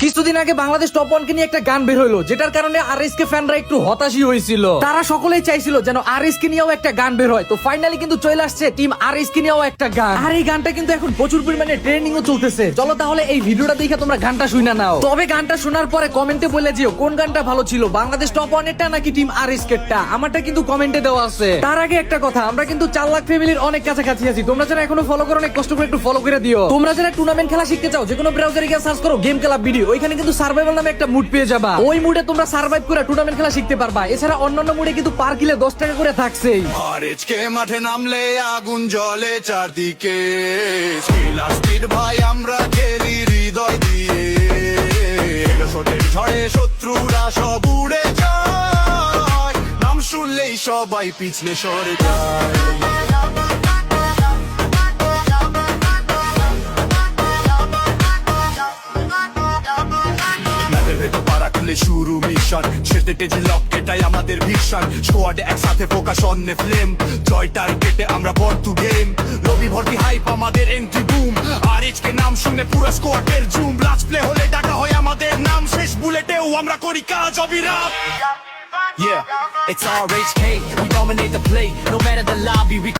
কিছুদিন আগে বাংলাদেশ টপ 1 কে নিয়ে একটা গান বের হইলো, যেটার কারণে আরএস কে ফ্যানরা একটু হতাশই হয়েছিল। তারা সকলেই চাইছিল যেন আরএস কে নিয়েও একটা গান বের হয়। তো ফাইনালি কিন্তু চলে আসছে টিম আরএস কে নিয়েও একটা গান, আর এই গানটা কিন্তু এখন প্রচুর পরিমাণে ট্রেন্ডিং ও চলতেছে। চলো তাহলে এই ভিডিওটা দেখে তোমরা গানটা শুনে নাও। তবে গানটা শোনার পরে কমেন্টে বলে দিও কোন গানটা ভালো ছিল, বাংলাদেশ টপ 1 এরটা নাকি টিম আরএস কেরটা। আমারটা কিন্তু কমেন্টে দেওয়া আছে। তার আগে একটা কথা, আমরা কিন্তু 4 লাখ ফ্যামিলির অনেক কাছাকাছি আছি। তোমরা যারা এখনো ফলো করো, অনেক কষ্ট করে একটু ফলো করে দিও। তোমরা যারা টুর্নামেন্ট খেলা শিখতে চাও, যে কোনো ব্রাউজারে গিয়ে সার্চ করো গেম ক্লাব ভিডিও, ওইখানে কিন্তু সার্ভাইভাল নামে একটা মুড পেয়ে যাবা। ওই মুডে তোমরা সার্ভাইভ করে টুর্নামেন্ট খেলা শিখতে পারবা। এছাড়া অন্যান্য মুডে কিন্তু পার কিলে 10 টাকা করে থাকছেই। আরএচকে মাঠে নামলে আগুন জ্বলে চারদিকে, স্পিড ভাই আমরা খেলি হৃদয় দিয়ে, এলোসোটের ঝড়ে শত্রুরা সব উড়ে যায়, নাম শুনলেই সবাই পিছলে সরে যায়। শুরু মিশন ছেড়ে যে লক, এটাই আমাদের ভিশন। স্কোয়াডে একসাথে ফোকাস অন দ্য ফ্লেম, জয় টার্গেটে আমরা বল টু গেম। রবি ভর্তি হাইপ আমাদের এন্ট্রি বুম, আরএচকে নাম শুনে পুরো স্কোয়াডের জুম। লাস্ট প্লে হলে ডাকা হয় আমাদের নাম, শেষ বুলেটেও আমরা করি কাজ অবিরাম। Yeah, it's RHK, we dominate the play, no matter the lobby we